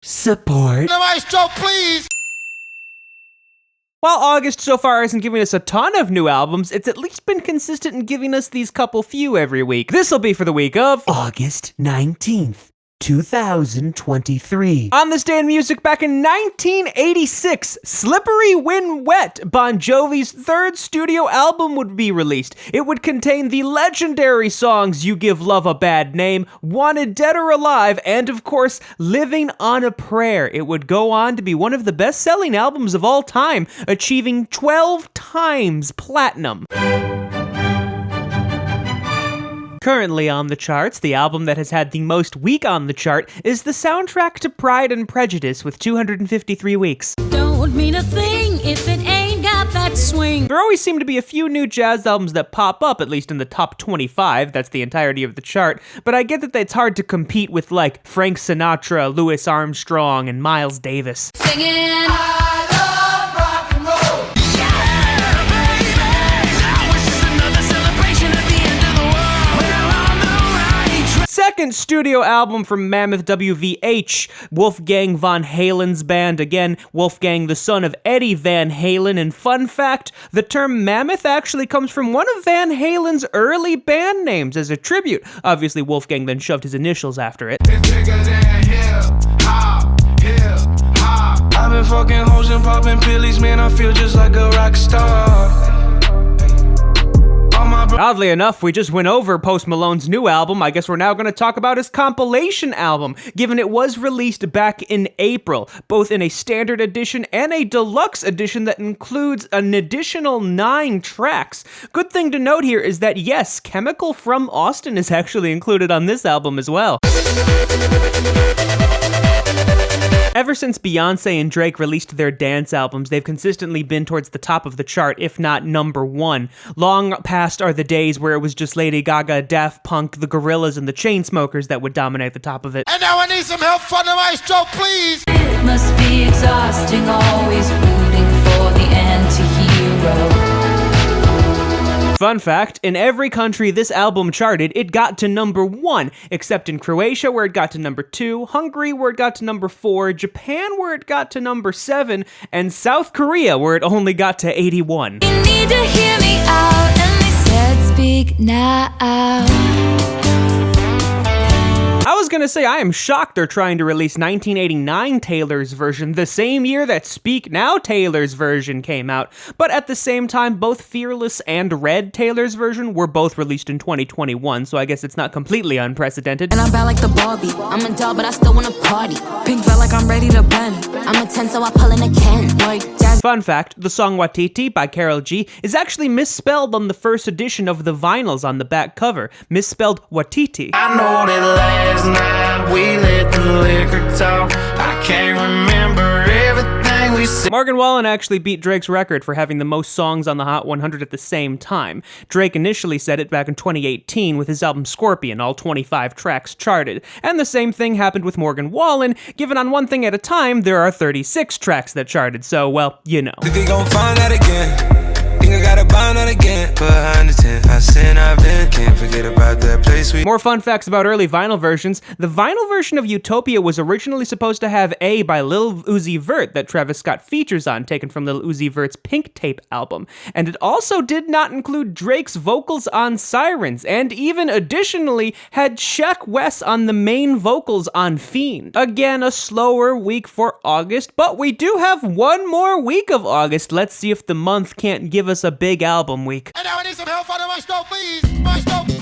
support. The maestro, please! While August so far isn't giving us a ton of new albums, it's at least been consistent in giving us these couple few every week. This'll be for the week of August 19th. 2023. On this day in music back in 1986, Slippery When Wet, Bon Jovi's third studio album would be released. It would contain the legendary songs You Give Love a Bad Name, Wanted Dead or Alive, and of course, Living on a Prayer. It would go on to be one of the best-selling albums of all time, achieving 12 times platinum. Currently on the charts, the album that has had the most week on the chart is the soundtrack to Pride and Prejudice with 253 weeks. Don't mean a thing if it ain't got that swing. There always seem to be a few new jazz albums that pop up, at least in the top 25, that's the entirety of the chart, but I get that it's hard to compete with like Frank Sinatra, Louis Armstrong, and Miles Davis. Singing. Second studio album from Mammoth WVH, Wolfgang Van Halen's band, again, Wolfgang the son of Eddie Van Halen, and fun fact, the term Mammoth actually comes from one of Van Halen's early band names as a tribute. Obviously, Wolfgang then shoved his initials after it. It's bigger than hip-hop. I've been fucking hoes and popping pillies, man, I feel just like a rock star. Oddly enough, we just went over Post Malone's new album. I guess we're now going to talk about his compilation album, given it was released back in April, both in a standard edition and a deluxe edition that includes an additional 9 tracks. Good thing to note here is that, yes, Chemical from Austin is actually included on this album as well. Ever since Beyonce and Drake released their dance albums, they've consistently been towards the top of the chart, if not number 1. Long past are the days where it was just Lady Gaga, Daft Punk, the Gorillaz, and the Chainsmokers that would dominate the top of it. And now I need some help from the maestro, please! It must be exhausting, always rooting for the anti-hero. Fun fact, in every country this album charted, it got to number 1, except in Croatia where it got to number 2, Hungary where it got to number 4, Japan where it got to number 7, and South Korea where it only got to 81. You need to hear me out, and they said speak now. I was gonna say, I am shocked they're trying to release 1989 Taylor's version the same year that Speak Now Taylor's version came out, but at the same time, both Fearless and Red Taylor's version were both released in 2021, so I guess it's not completely unprecedented. And I'm bad like the Barbie. I'm a doll, but I still wanna party. Pink felt like I'm ready to bend. I'm a 10, so I pull in a Ken. Like jazz. Fun fact, the song Watiti by Karol G is actually misspelled on the first edition of the vinyls on the back cover, misspelled Watiti. I know that last night we let the liquor talk. I can't remember everything we said. Morgan Wallen actually beat Drake's record for having the most songs on the Hot 100 at the same time. Drake initially said it back in 2018 with his album Scorpion, all 25 tracks charted. And the same thing happened with Morgan Wallen, given on One Thing at a Time, there are 36 tracks that charted, so, well, you know. Think they gon' find out again. Think I gotta find out again. Behind the tent, I sin, I've been. Can't forget about that place we. More fun facts about early vinyl versions. The vinyl version of Utopia was originally supposed to have A by Lil Uzi Vert that Travis Scott features on, taken from Lil Uzi Vert's Pink Tape album. And it also did not include Drake's vocals on Sirens, and even additionally had Sheck Wes on the main vocals on Fiend. Again, a slower week for August, but we do have one more week of August. Let's see if the month can't give us a big album week. And now I need some help from the maestro, please! Maestro!